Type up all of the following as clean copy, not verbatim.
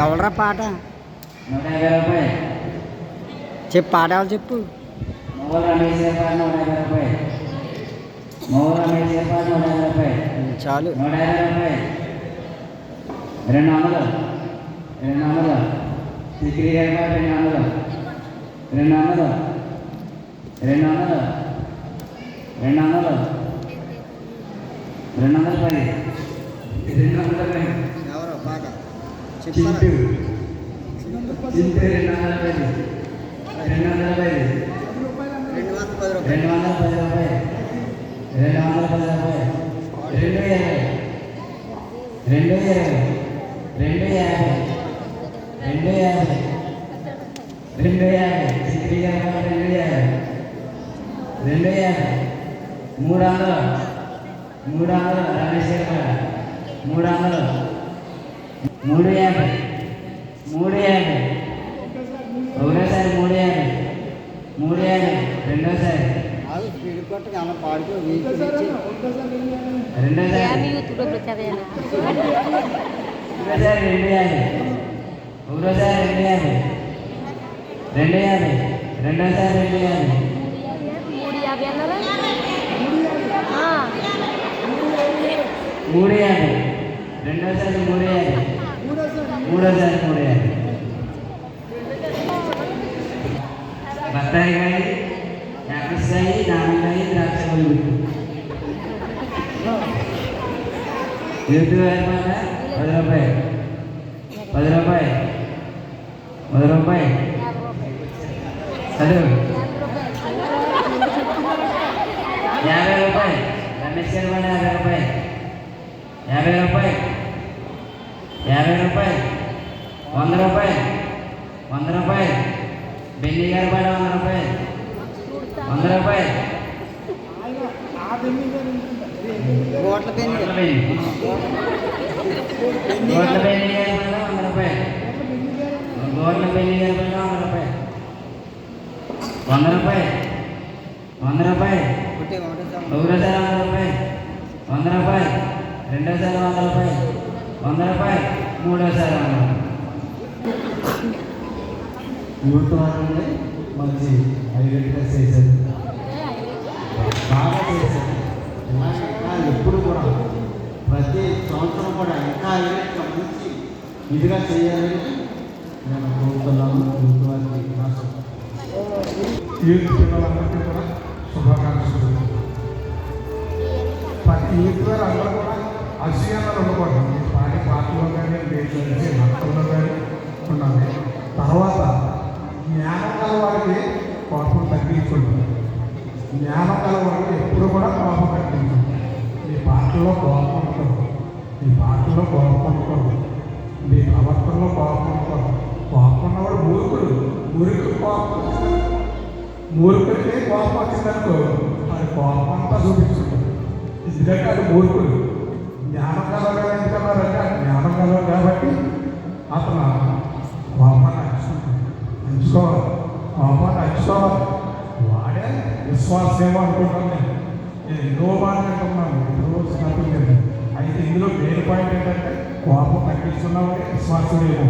ఎవడరా పాట 150 రూపాయలు. చెప్పు పాట ఎవరు చెప్పు. మొగల రమేష్ పాట 150 రూపాయలు. మొగల రమేష్ పాట 150 రూపాయలు. చాలు 150 రూపాయలు. 200 200 సిక్రీ గారి పాట 200 200 200 200 210 210 ఎవరో పాట చింటూ చింటూ 210 210 210 రూపాయలు 210 రూపాయలు 210 రూపాయలు 220 సిక్రీ గారి పాట 250 300 రమేష్ గారి పాట 300 350 ఒకటోసారి 350 రెండోసారి స్పీడ్ కొట్టగా అలా పాడుకో రెండోసారి ఒకటోసారి 250 రెండోసారి 350 రెండోసారి 350 మూడోసారి 350 బత్తాయికాయ యాపిల్కాయ దానిమ్మ ద్రాక్ష పళ్ళు యూట్యూబ్ పాట 10 రూపాయలు 10 రూపాయలు 10 రూపాయలు చదువు 50 రూపాయలు రమేష్ గారి పాట 50 రూపాయలు 50 రూపాయలు 100 రూపాయలు 100 రూపాయలు బెన్ని గారి పాట 100 రూపాయలు 100 రూపాయలు గోట్ల పెన్ని గోట్ల బెన్ని గారి పాట 100 రూపాయలు గోట్ల బెన్ని గారి పాట 100 రూపాయలు 100 రూపాయలు ఒకటోసారి 100 రూపాయలు 100 రూపాయలు రెండోసారి 100 రూపాయలు 100 రూపాయలు మూడోసారి 100 యూత్ వాళ్ళని మంచి హైలైట్గా చేశారు, బాగా చేశారు. ఇంకా ఎప్పుడు కూడా ప్రతి సంవత్సరం కూడా ఇంకా హైలైట్గా మంచి ఇదిగా చేయాలని నేను కోరుతున్నాను. యూత్ వారికి యూత్ పిల్లలందరికీ కూడా శుభాకాంక్షలు. ప్రతి యూత్ వారు అందరూ కూడా అసూయాలు ఉండకూడదు. మీరు పాడే పాటలో కానీ లేచి నక్కల్లో కానీ ఉండాలి. తర్వాత జ్ఞానం గల వారికి కోపం తగ్గించుకుంటుంది. జ్ఞానం గల వారికి ఎప్పుడు కూడా కోపం తగ్గించుకుంటుంది. మీ పాటల్లో కోపం ఉండకూడదు, మీ పాటల్లో కోపం ఉండకూడదు, మీ ప్రవర్తనలో కోపం ఉండకూడదు. కోపం ఉన్నవాడు మూర్ఖుడు. మూర్ఖుడికి కోపం వచ్చిందనుకో అది కోపం అంతా చూపించుకుంటుంది. ఎందుకంటే అది మూర్ఖుడు. జ్ఞానం కలవడం ఎందుకన్నారంటే జ్ఞానం కలవడం కాబట్టి అతను కోపాన్ని అంచుకోవాలి, కోపాన్ని అంచుకోవాలి. వాడే విశ్వాసం అనుకుంటాను. నేను ఎన్నో బాగా అంటున్నాను, రోజు తప్పింది. అయితే ఇందులో మెయిన్ పాయింట్ ఏంటంటే కోపం తగ్గిస్తున్నామని విశ్వాసమేమో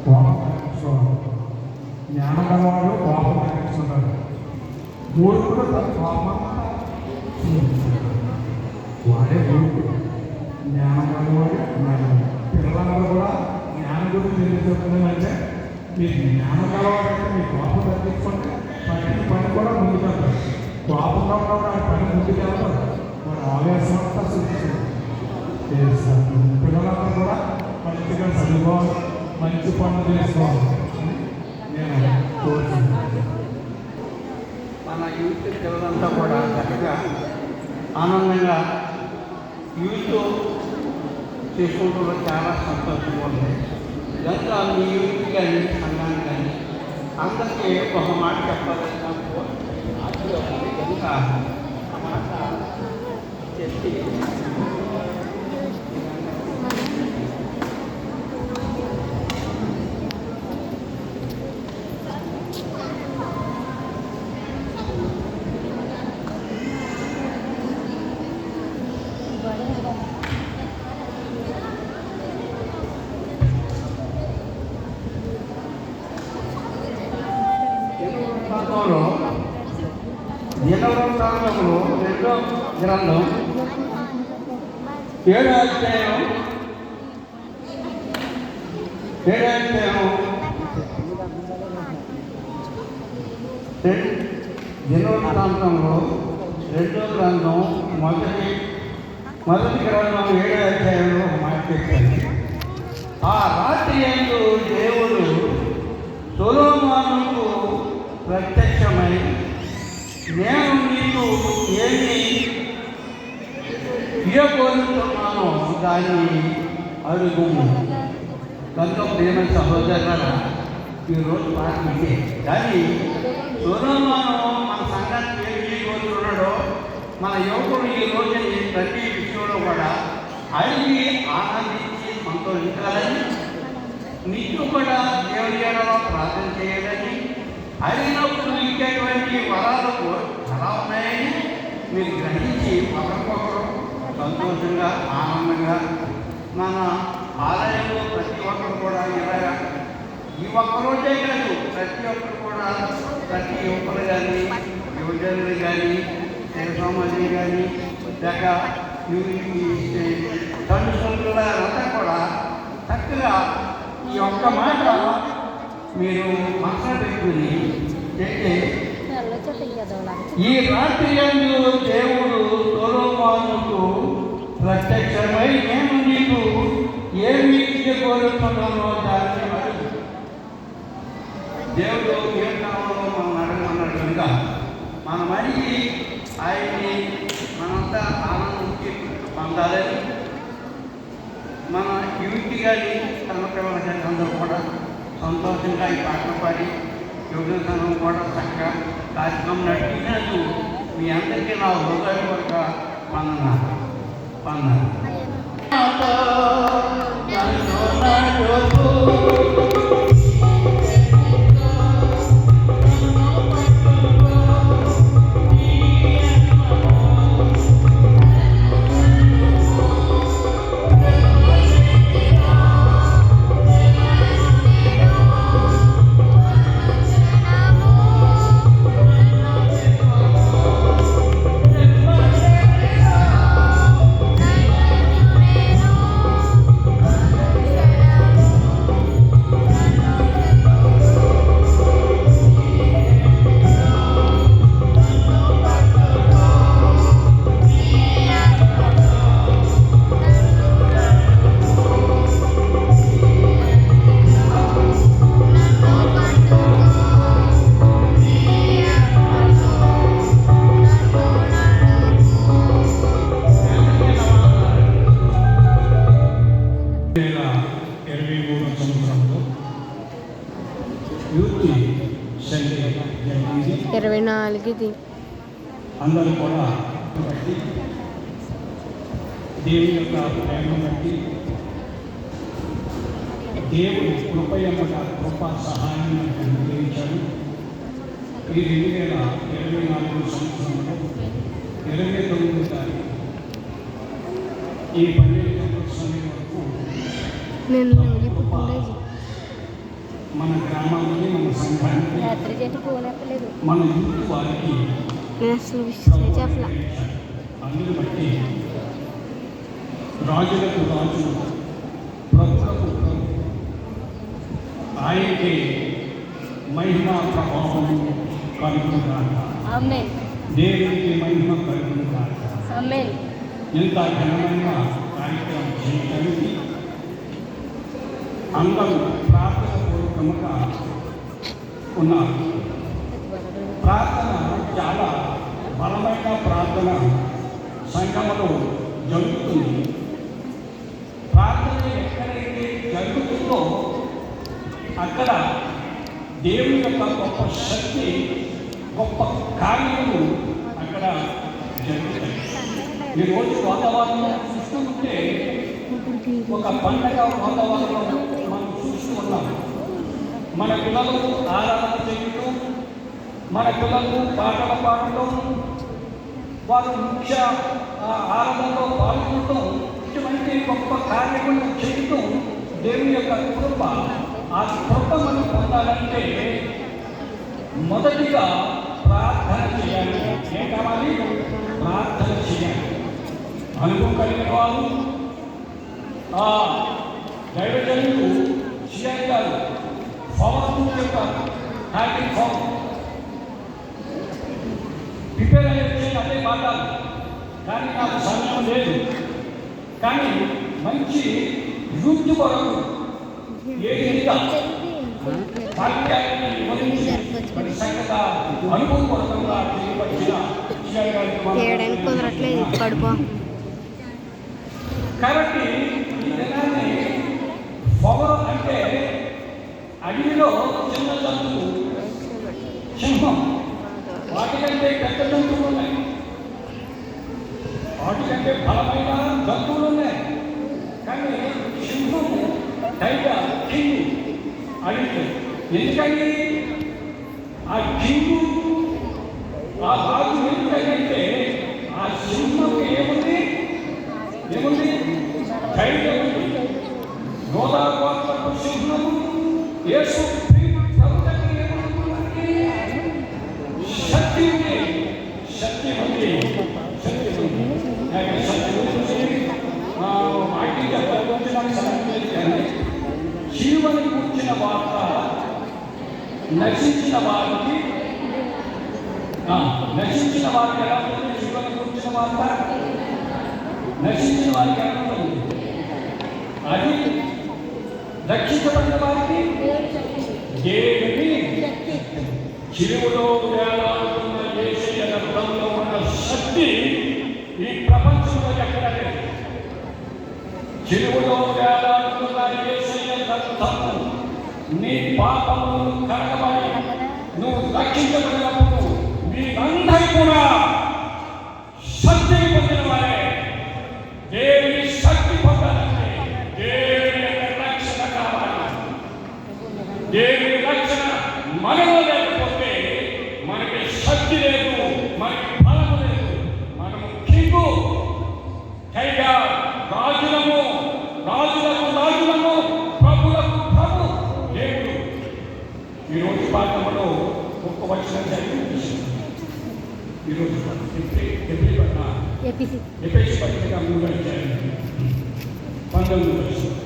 కోపం తగ్గించుకోవాలి. జ్ఞానం కలవాడు కోపం తగ్గించుకుంటాడు. మూర్ఖుడు తన కోపం వాడే మూర్ఖుడు. జ్ఞానం కలవాడు జ్ఞానం. పిల్లలందరూ కూడా జ్ఞానం గురించి తెలియజేస్తుందంటే మీ జ్ఞానం కలవాలంటే మీ కోపం తగ్గించుకుంటే ప్రతి పని కూడా ముందుకెళ్తారు. కోపంగా ఉన్నప్పుడు ఆ పని ముందుకెళ్తారు. వాడు ఆవేశం అంతా సూచిస్తుంది. పిల్లలందరూ కూడా మంచిగా చదువుకోవాలి, మంచి పనులు చేసుకోవాలి నేను కోరుతున్నాను. మన యూత్ పిల్లలంతా కూడా చక్కగా ఆనందంగా యూత్ చేసుకుంటూ చాలా సంతోషంగా ఉంది. ఇదంతా మీ యూత్ కానీ సంఘానికి కానీ అందరికీ ఒక మాట చెప్పాలని నాకు కనుక ఆ మాట చెప్పి గ్రంథంలో దినవృత్తాంతములు 2వ గ్రంథం 7వ అధ్యాయం దినవృత్తాంతంలో 2వ గ్రంథం మొదటి గ్రంథం 7వ అధ్యాయంలో మాట్లాడుతుంది. ఆ రాత్రి యందు దేవుడు సొలొమోనుకు ప్రత్యక్షమై, నేను నీకు ఏమి ఇవ్వబోతున్నానో దాన్ని అడుగుము. కనుక ప్రేమ సహోదరులారా, ఈరోజు మాట ఇదే. కానీ సొలొమోను మన సంఘానికి ఏమి ఇవ్వబోతున్నాడో మన యువకుడు ఈ రోజు ప్రతి విషయంలో కూడా అడిగి ఆనందించి సంతోషించాలని, నీకు కూడా దేవుని ఏడలో ప్రార్థన చేయాలని, అడిగినప్పుడు ఇచ్చేటువంటి వరాలు చాలా ఉన్నాయని మీరు గ్రహించి ఒకరికొకరు సంతోషంగా ఆనందంగా మన ఆలయంలో ప్రతి ఒక్కరు కూడా ఇలాగా ఈ ఒక్కరోజే కాదు, ప్రతి ఒక్కరు కూడా ప్రతి యువకులు కానీ యువజనులు కానీ సమాజం కానీ లేక తల్లిదండ్రులంతా కూడా చక్కగా ఈ ఒక్క మాట మీరు మనసులో పెట్టుకుని చెప్తే, ఈ రాత్రి యందు దేవుడు సొలొమోనుకు ప్రత్యక్షమై, నేను నీకు ఏమి ఇవ్వబోతున్నానో దాన్ని అడుగు. దేవుడు ఏం కావాలో మనం అడగమన్నాడు కనుక మనం అడిగి ఆయన్ని మనంతా ఆనందించి పొందాలని, మన యూత్ కానీ కర్మకర్మ అందరూ కూడా సంతోషంగా ఈ పాటలు పాడి యువజనం కూడా చక్కగా కార్యక్రమం నడిపినందుకు మీ అందరికీ నా హృదయపూర్వక వందనాలు. అందరూ కూడా బట్టి దేవుని యొక్క ప్రేమ బట్టి దేవుడు కృపయమ్మట గొప్ప సహాయం అనుగ్రహించాడు. ఈ 2024 సంవత్సరంలో 29వ తారీఖు ఈ 12వ సమయం వరకు మన గ్రామాలని, మన సంఘానికి, మన యూత్ వారికి అందుని బట్టి రాజులకు రాజు, ప్రభులకు ప్రభు, ఆయనకి మహిమా ప్రభావం కలుగునుగాక. దేవునికి మహిమ కలుగునుగాక. ఇంత ఘనమైన కార్యక్రమం చేయడానికి అందరూ ప్రార్థన పూర్వకముగా ఉన్నారు. ప్రార్థన చాలా బలమైన ప్రార్థన సంఘములో జరుగుతుంది. ప్రార్థన ఎక్కడైతే జరుగుతుందో అక్కడ దేవుని యొక్క గొప్ప శక్తి, గొప్ప కార్యములు అక్కడ జరుగుతాయి. ఈరోజు వాతావరణం చూస్తుంటే ఒక పండగ వాతావరణం మనం చూస్తూ ఉన్నాం. మన పిల్లలు ఆరాధన చేయడం, మన పిల్లలు పాటలు పాడటం, వారు ముఖ్య ఆరాధనలో పాల్గొనడం, ఇటువంటి గొప్ప కార్యములు చేయటం దేవుని యొక్క కృప. ఆ కృప మనం పొందాలంటే మొదటిగా ప్రార్థన చేయాలి. ఏం కావాలి? ప్రార్థన చేయాలి. అనుభవం కలిగిన వారు ఆ దైవజనులు సిఆర్ గారు ఫామ్ చెప్పారు. హ్యాకింగ్ ఫామ్ ప్రిపేర్ అయ్యి వచ్చేది అదే మాట్లాడు, కానీ నాకు సమయం లేదు. కానీ మంచి యూత్ కొరకు ఏ విధంగా వాక్యాన్ని వివరించి మరి చక్కగా అనుభవపూర్వకంగా తెలియపరిచిన సిఆర్ గారికి కుదరట్లేదు పడిపో. కాబట్టి ఈ దినాన్ని పొగరు అంటే అడవిలో చిన్న జంతువు సింహం, వాటికంటే పెద్ద జంతువులు ఉన్నాయి, వాటికంటే బలమైన జంతువులు ఉన్నాయి. కానీ సింహము టైగర్ కింగ్ అడిగి ఎందుకని ఆ కింగు ఆ రాజు ఎందుకంటే ఆ సింహం ఏముంది ధైర్యం ఉంది. యోధా గోత్రపు సింహము యేసు ప్రభువుకి ఏముంది? శక్తి ఉంది. జీవని కూర్చిన వార్త నశించిన వారికి ఎలా ఉంటుంది? జీవని కూర్చిన వార్త నశించిన వారికి ఎలా ఉంటుంది? అది రక్షించబడిన వారికి దేవుని చిరువులో వేలాడుతున్న యేసయ్య రక్తంలో ఉన్న శక్తి ఈ ప్రపంచంలో ఎక్కడ లేదు. చిరువులో వేలాడుతున్న యేసయ్య రక్తము నీ పాపమును కడగబడి నువ్వు రక్షించబడినప్పుడు మీరందరూ కూడా శక్తిని పొందిన వారే. దేవుని శక్తి పొందాలంటే దేవుని రక్షణ కావాలి. దేవుని రక్షణ మనలో లేకపోతే మనకి శక్తి లేదు, మనకి బలము లేదు. మనము కింగు పైగా రాజులకు ప్రభులకు ప్రభు దేవుడు. ఈరోజు పాఠంలో ఒక్క వచనం చదివి ఈరోజు ఎపిసి పత్రిక 3వ అధ్యాయం 19వ వచనం.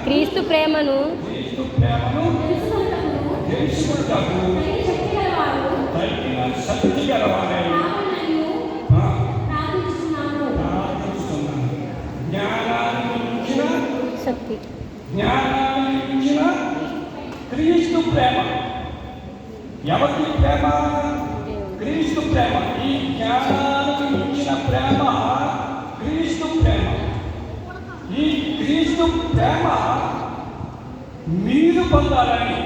క్రీస్తు ప్రేమను తెలుసుకుంటాము. శక్తి గలవారే జ్ఞానాన్ని ఇచ్చిన క్రీస్తు ప్రేమ. ఎవరికి ప్రేమ? క్రీస్తు ప్రేమ. ఈ జ్ఞానానికి ఇచ్చిన ప్రేమ క్రీస్తు ప్రేమ. ఈ క్రీస్తు ప్రేమ మీరు పొందాలని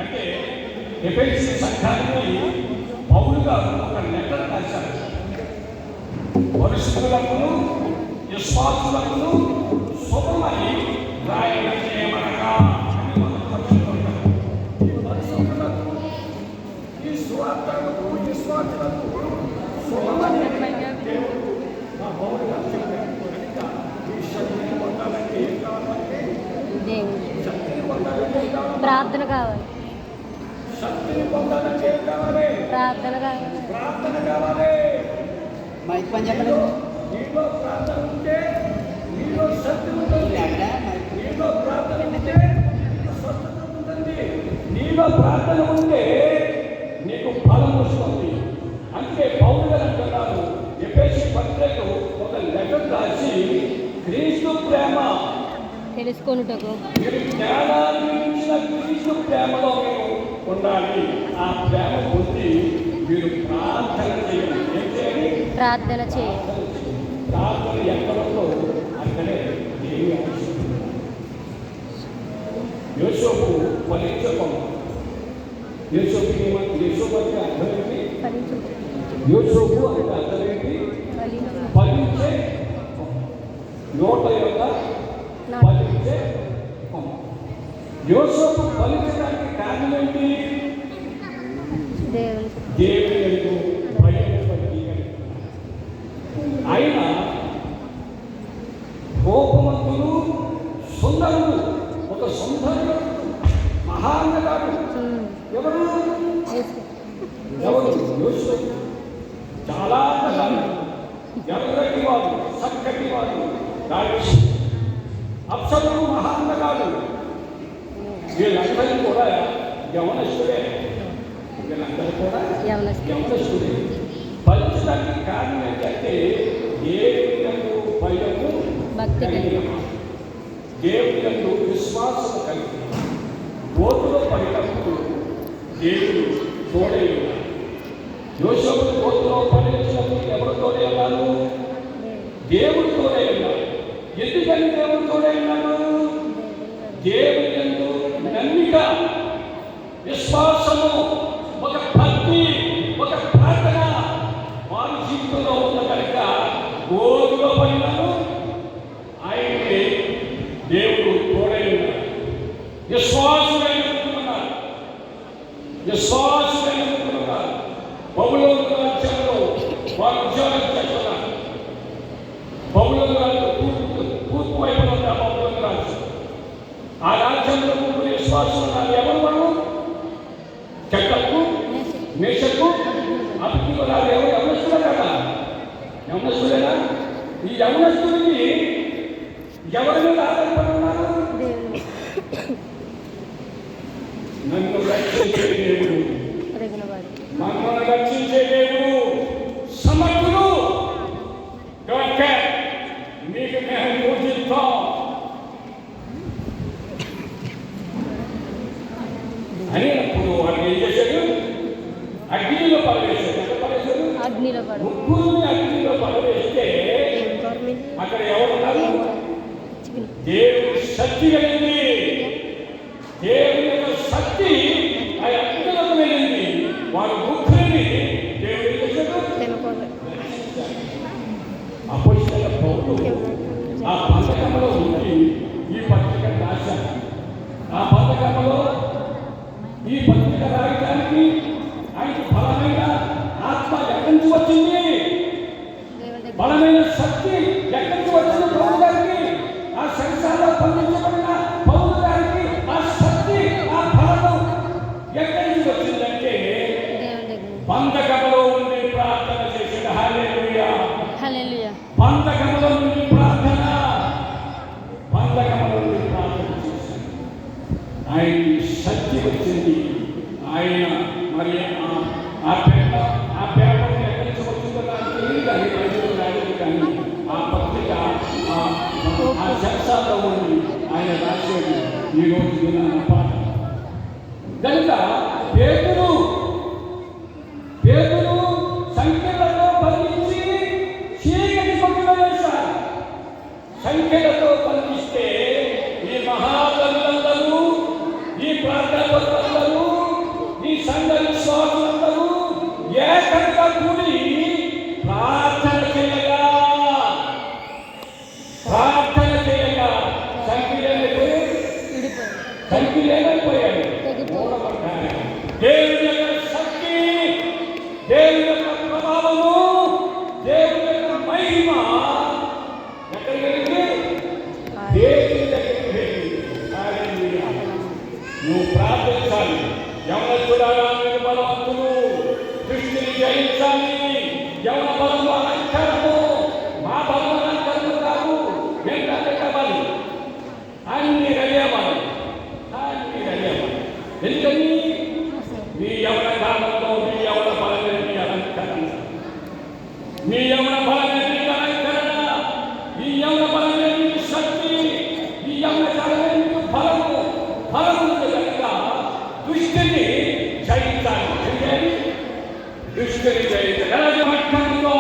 అంటే ఎఫెసీ సంఘానికి పౌలు గారు ఒక లెటర్ రాశారు. పరిశుద్ధులకు విశ్వాసులకు శుభమని రాయన చేయమనగా ఈ స్వార్థలకు విశ్వాసులకు శుభమని దేవుడు మా పౌలు గారు చెప్పారు. ఈ శక్తిని పొందాలంటే ఏం కావాలంటే ప్రార్థన కావాలి. శక్తిని పొందాలంటే ఏం కావాలి? ప్రార్థన కావాలి. మైక్ పని చెప్పలేదు. నీలో ప్రార్థన ఉంటే నీలో శక్తి ఉంటుంది. నీలో ప్రార్థన ఉంటే స్వస్థత ఉంటుంది. నీలో ప్రార్థన ఉంటే నీకు ఫలం వస్తుంది. అందుకే పౌలు గారు అంటున్నారు ఎఫెసీ పత్రికకు ఒక లెటర్ రాసి క్రీస్తు ప్రేమ తెలుసుకొనుటకు మీరు జ్ఞానాన్ని ఇచ్చిన క్రీస్తు ప్రేమలో మీరు ఉండాలి. ఆ ప్రేమ పొంది మీరు ప్రార్థన చేయాలి. ప్రార్థన చేయాలి. ప్రార్థన ఎక్కడో అక్కడే దేవి అవసరం. యోసేపు ఫలించకం. యోసేపు అంటే అర్థమేంటి? యోసేపు అంటే అర్థమేంటి? ఫలించే నోట యొక్క ఫలించే. యోసేపు ఫలించడానికి కారణం ఏంటి? దేవుని భయం. ఆయన యోసేపు చాలా ఎర్రటి వాడు, చక్కటి వాడు, రాజు అప్సరుడు మహాంతగాడు. వీళ్ళందరూ కూడా యవనస్తుడే. వీళ్ళందరూ కూడా యవనస్తుడే. ఫలించడానికి కారణం ఏంటంటే దేవుని యందు భయము, భక్తి కలిగి, దేవుని యందు విశ్వాసము కలిగి గోతులో పడినప్పుడు దేవుడు తోడై ఉన్నాడు. యోసేపు గోతులో పడినప్పుడు ఎవరు తోడై ఉన్నారు? దేవుడు తోడై ఉన్నాడు. ఎందుకని దేవుడు తోడై ఉన్నాడు? దేవుని యందు నమ్మిక, విశ్వాసము, ఒక భక్తి, ఒక ప్రార్థన వారి జీవితంలో ఉన్న కనుక గోతులో పడినాడు. ఆయన్ని దేవుడు తోడై ఉన్నాడు. విశ్వాసులైనట్టున్నారు. బబులోను రాజ్యంలో వారు ఉద్యోగం చేస్తున్నారు. బబులోను రాజ్యం తూర్పు వైపున ఉన్న బబులోను రాజ్యం. ఆ రాజ్యంలో ముగ్గురు విశ్వాసులు ఉన్నారు. ఎవరు వారు? చెక్కకు, మేషకు, అభిజ్ఞులు. ఎవరు? యవనస్తులే కదా. యవనస్తులేనా? ఈ యవనస్తుడికి ఎవరి మీద ఆధారపడి ఉన్నారు? నన్ను రక్షించే దేవుడు, మమ్మల్ని రక్షించే దేవుడు సమర్థుడు. మీకు మేము పూజిస్తాం అనేటప్పుడు వాడు ఏం చేశాడు? అగ్నిలో పడవేశాడు. ముగ్గురు అగ్నిలో పడవేస్తే అక్కడ ఎవరున్నారు? దేవుడి శక్తి కలిగింది. దేవుని యొక్క శక్తి ఆ అగ్నిలోకి వెళ్ళింది. వారు ముగ్గురిని దేవుడు అపోస్తలుల పౌలు ఆ పథకంలో ఉండి ఈ పత్రిక రాశారు. ఆ పథకంలో ఈ పత్రిక రాయడానికి ఆయనకు బలమైన ఆత్మ ఎక్కడి నుంచి వచ్చింది? బలమైన శక్తి ఎక్కడి నుంచి వచ్చింది? పౌలు గారికి ఆ సంసారంలో పండించబడిన పౌలు గారికి ఆ శక్తి, ఆ బలము ఎక్కడి నుంచి వచ్చిందంటే బంధకములో ఉండి ప్రార్థన చేసిన. హల్లెలూయా, హల్లెలూయా. బంధకములో నుండి ప్రార్థన, బంధకములో నుండి ప్రార్థన చేశారు. ఆయనకి శక్తి వచ్చింది. ఆయన మరి ఆ పేపర్ ఎక్కడి నుంచి వచ్చిందో నాకు తెలియదు. అది రాలేదు. కానీ ఆ పత్రిక ఆ శంసాలో ఉండి ఆయన రాసేది ఈరోజు విన్న పాట కనుక పేతురు సంఖ్యలతో బంధించి చీకటి కొట్టులో వేశారు. సంఖ్యలతో బంధిస్తే ఈ మహాబలులందరూ, ఈ ప్రార్థనలందరూ, ఈ సంఘ విశ్వాసులందరూ ఏకంగా కూడి ప్రార్థన చేయగా సంఖ్యలేకపోయాడు. దేవుని యొక్క శక్తి, దేవుని యొక్క ప్రభావము, దేవుని యొక్క మహిమ ఎక్కడికి వెళ్ళింది? దేవుని దగ్గరికి వెళ్ళింది. నువ్వు ప్రార్థించాలి. యవనస్తుడారా, మీరు బలవంతులు, దృష్టిని జయించాలి. యవన బలము అలంకారము, మా బలము అలంకారము కాదు. ఏంటంటే కావాలి, అన్ని రెడీ అవ్వాలి. ఎందుకని? మీ యవన కాలంలో మీ యవన బలమే మీ అలంకరణ, మీ యవన బలమే మీ అలంకరణ, ఈ యవన బలమే మీ శక్తి, ఈ యవన కాలమే మీకు బలము. బలము కనుక దుష్టిని జయించాలి. దుష్టిని జయించాలి.